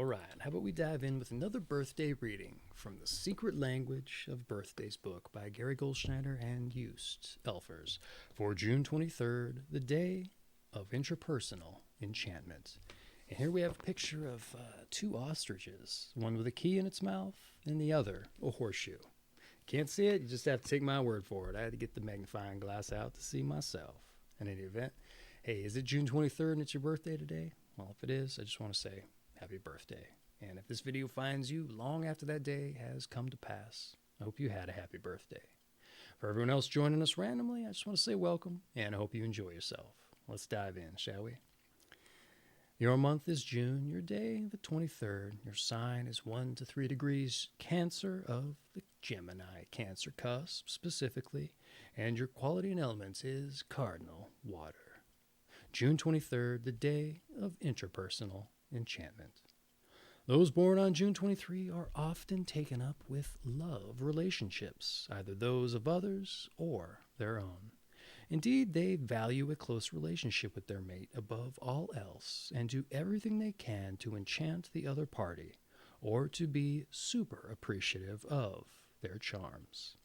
All right, how about we dive in with another birthday reading from The Secret Language of Birthdays book by Gary Goldschneider and Joost Elfers for June 23rd, the day of Interpersonal Enchantment. And here we have a picture of two ostriches, one with a key in its mouth and the other a horseshoe. Can't see it, you just have to take my word for it. I had to get the magnifying glass out to see myself. In any event, hey, is it June 23rd and it's your birthday today? Well, if it is, I just want to say happy birthday. And if this video finds you long after that day has come to pass, I hope you had a happy birthday. For everyone else joining us randomly, I just want to say welcome and I hope you enjoy yourself. Let's dive in, shall we? Your month is June, your day the 23rd. Your sign is 1 to 3 degrees Cancer of the Gemini, Cancer Cusp specifically, and your quality and elements is Cardinal, water. June 23rd, the day of Interpersonal Enchantment. Those born on June 23 are often taken up with love relationships, either those of others or their own. Indeed, they value a close relationship with their mate above all else and do everything they can to enchant the other party or to be super appreciative of their charms.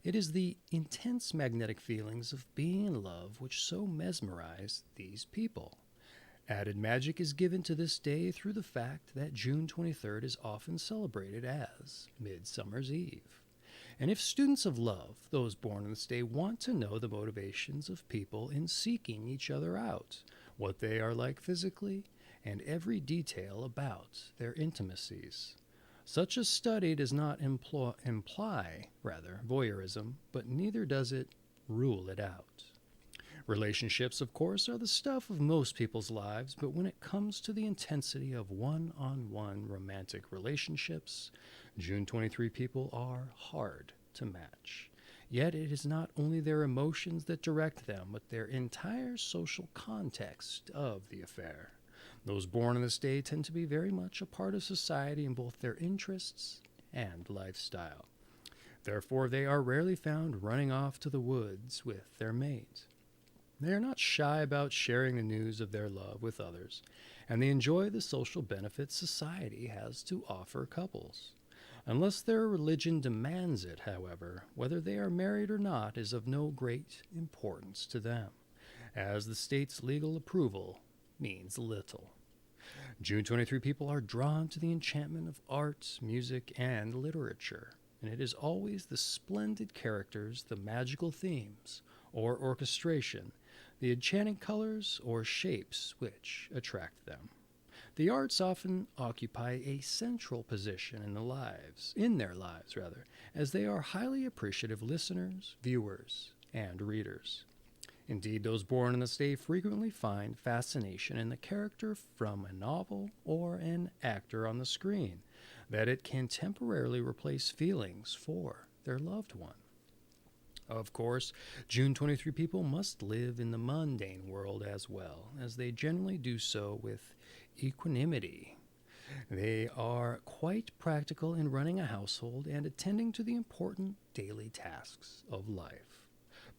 It is the intense magnetic feelings of being in love which so mesmerize these people. Added magic is given to this day through the fact that June 23rd is often celebrated as Midsummer's Eve. And if students of love, those born on this day, want to know the motivations of people in seeking each other out, what they are like physically, and every detail about their intimacies, such a study does not imply voyeurism, but neither does it rule it out. Relationships, of course, are the stuff of most people's lives, but when it comes to the intensity of one-on-one romantic relationships, June 23 people are hard to match. Yet it is not only their emotions that direct them, but their entire social context of the affair. Those born on this day tend to be very much a part of society in both their interests and lifestyle. Therefore, they are rarely found running off to the woods with their mate. They are not shy about sharing the news of their love with others, and they enjoy the social benefits society has to offer couples. Unless their religion demands it, however, whether they are married or not is of no great importance to them, as the state's legal approval means little. June 23 people are drawn to the enchantment of art, music, and literature, and it is always the splendid characters, the magical themes, or orchestration, the enchanting colors or shapes which attract them. The arts often occupy a central position in their lives, as they are highly appreciative listeners, viewers, and readers. Indeed, those born in this day frequently find fascination in the character from a novel or an actor on the screen, that it can temporarily replace feelings for their loved one. Of course, June 23 people must live in the mundane world as well, as they generally do so with equanimity. They are quite practical in running a household and attending to the important daily tasks of life.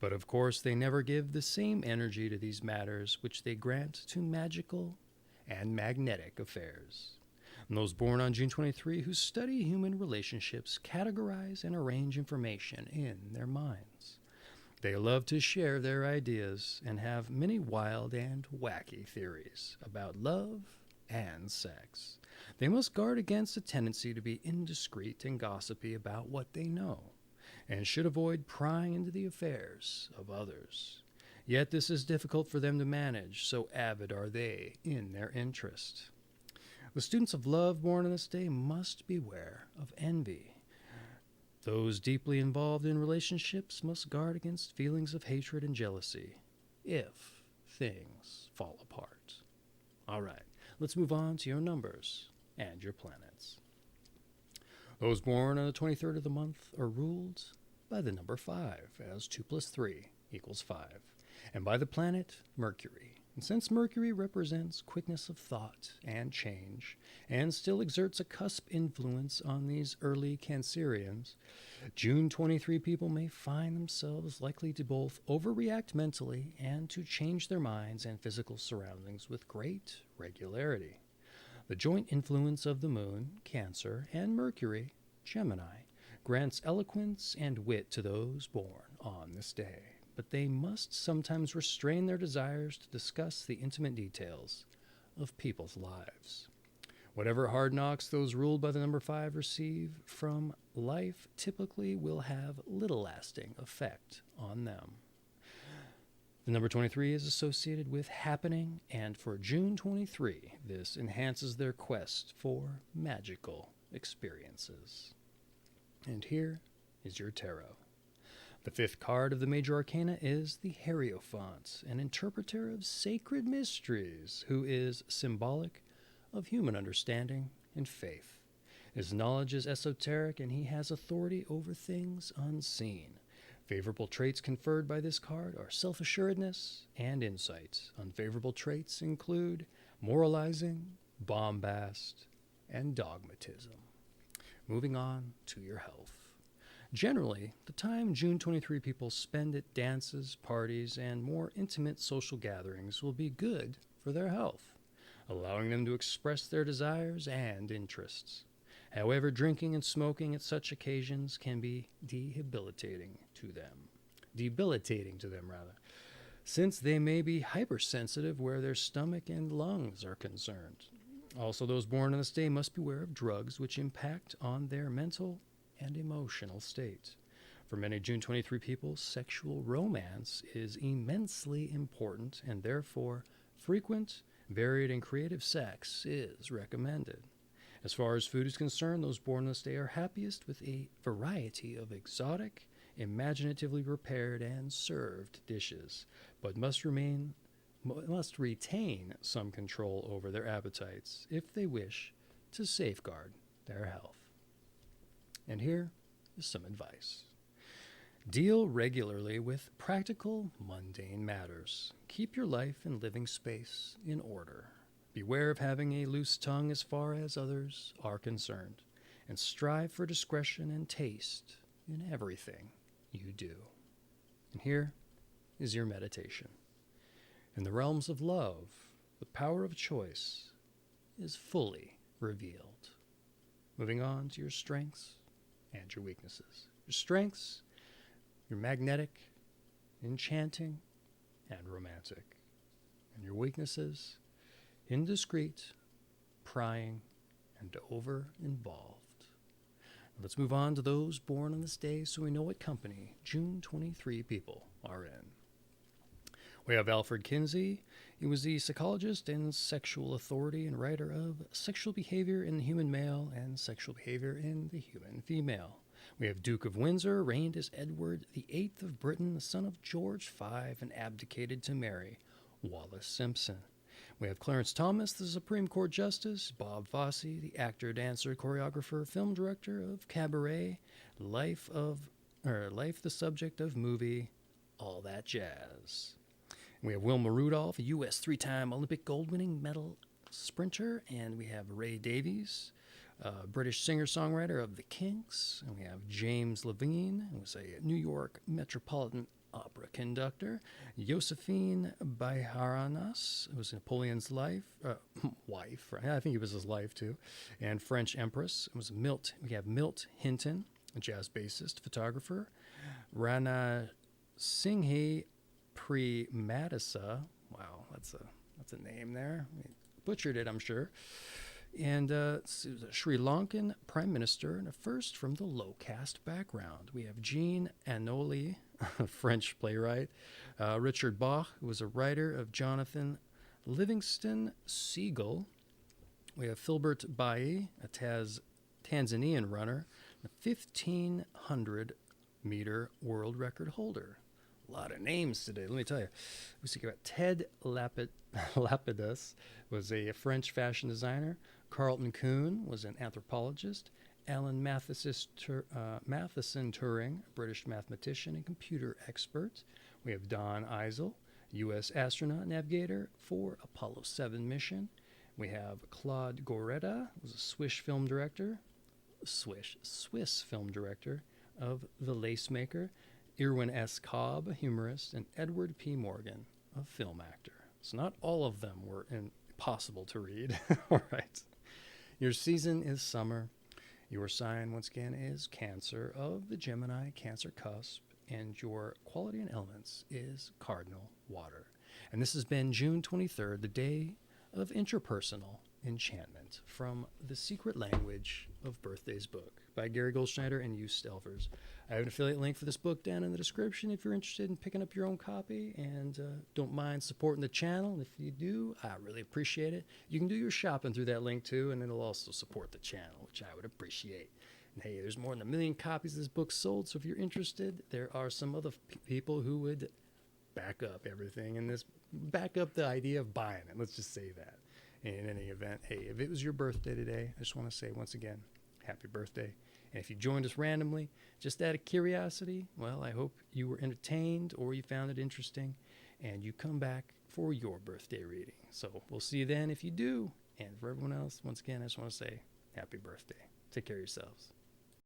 But of course, they never give the same energy to these matters which they grant to magical and magnetic affairs. And those born on June 23 who study human relationships categorize and arrange information in their minds. They love to share their ideas and have many wild and wacky theories about love and sex. They must guard against a tendency to be indiscreet and gossipy about what they know, and should avoid prying into the affairs of others. Yet this is difficult for them to manage, so avid are they in their interest. The students of love born on this day must beware of envy. Those deeply involved in relationships must guard against feelings of hatred and jealousy if things fall apart. All right, let's move on to your numbers and your planets. Those born on the 23rd of the month are ruled by the number 5, as 2 plus 3 equals 5, and by the planet Mercury. And since Mercury represents quickness of thought and change, and still exerts a cusp influence on these early Cancerians, June 23 people may find themselves likely to both overreact mentally and to change their minds and physical surroundings with great regularity. The joint influence of the moon, Cancer, and Mercury, Gemini, grants eloquence and wit to those born on this day, but they must sometimes restrain their desires to discuss the intimate details of people's lives. Whatever hard knocks those ruled by the number 5 receive from life typically will have little lasting effect on them. The number 23 is associated with happening, and for June 23, this enhances their quest for magical experiences. And here is your tarot. The 5th card of the major arcana is the Hierophant, an interpreter of sacred mysteries who is symbolic of human understanding and faith. His knowledge is esoteric, and he has authority over things unseen. Favorable traits conferred by this card are self-assuredness and insight. Unfavorable traits include moralizing, bombast, and dogmatism. Moving on to your health. Generally, the time June 23 people spend at dances, parties, and more intimate social gatherings will be good for their health, allowing them to express their desires and interests. However, drinking and smoking at such occasions can be debilitating to them, since they may be hypersensitive where their stomach and lungs are concerned. Also, those born on this day must beware of drugs which impact on their mental and emotional state. For many June 23 people, sexual romance is immensely important, and therefore frequent, varied, and creative sex is recommended. As far as food is concerned, those born on this day are happiest with a variety of exotic, imaginatively prepared and served dishes, but must retain some control over their appetites if they wish to safeguard their health. And here is some advice. Deal regularly with practical, mundane matters. Keep your life and living space in order. Beware of having a loose tongue as far as others are concerned, and strive for discretion and taste in everything you do. And here is your meditation. In the realms of love, the power of choice is fully revealed. Moving on to your strengths and your weaknesses. Your strengths: you're magnetic, enchanting, and romantic. And your weaknesses: indiscreet, prying, and over-involved. Let's move on to those born on this day so we know what company June 23 people are in. We have Alfred Kinsey. He was the psychologist and sexual authority and writer of Sexual Behavior in the Human Male and Sexual Behavior in the Human Female. We have Duke of Windsor, reigned as Edward VIII of Britain, the son of George V, and abdicated to marry Wallis Simpson. We have Clarence Thomas, the Supreme Court Justice, Bob Fosse, the actor, dancer, choreographer, film director of Cabaret, Life the subject of movie, all that jazz. We have Wilma Rudolph, a U.S. 3-time Olympic gold-winning medal sprinter, and we have Ray Davies, British singer-songwriter of the Kinks, and we have James Levine, who was a New York Metropolitan Opera conductor, Josephine Baiharanas, who was Napoleon's wife, I think it was his life too, and French Empress. It was we have Milt Hinton, a jazz bassist, photographer, Rana Singhi Premadasa. Wow, that's a name there. I butchered it, I'm sure. And a Sri Lankan prime minister and a first from the low caste background. We have Jean Anouilh, a French playwright. Richard Bach, who was a writer of Jonathan Livingston Seagull. We have Filbert Bayi, a Tanzanian runner, a 1,500-meter world record holder. A lot of names today, let me tell you. We speak about Ted Lapidus, was a French fashion designer. Carlton Kuhn was an anthropologist. Alan Matheson Turing, a British mathematician and computer expert. We have Don Eisel, U.S. astronaut navigator for Apollo 7 mission. We have Claude Goretta, who was a Swiss film director of The Lacemaker. Irwin S. Cobb, a humorist, and Edward P. Morgan, a film actor. So not all of them were impossible to read. All right. Your season is summer. Your sign, once again, is Cancer of the Gemini, Cancer Cusp. And your quality and elements is Cardinal, water. And this has been June 23rd, the day of Interpersonal Enchantment, from The Secret Language of Birthdays book by Gary Goldschneider and Joost. I have an affiliate link for this book down in the description if you're interested in picking up your own copy, and don't mind supporting the channel. If you do, I really appreciate it. You can do your shopping through that link too, and it'll also support the channel, which I would appreciate. And hey, there's more than 1 million copies of this book sold, so if you're interested, there are some other people who would back up everything in this, back up the idea of buying it. Let's just say that. In any event, hey, if it was your birthday today, I just want to say once again, happy birthday. And if you joined us randomly, just out of curiosity, well, I hope you were entertained or you found it interesting, and you come back for your birthday reading. So we'll see you then if you do. And for everyone else, once again, I just want to say happy birthday. Take care of yourselves.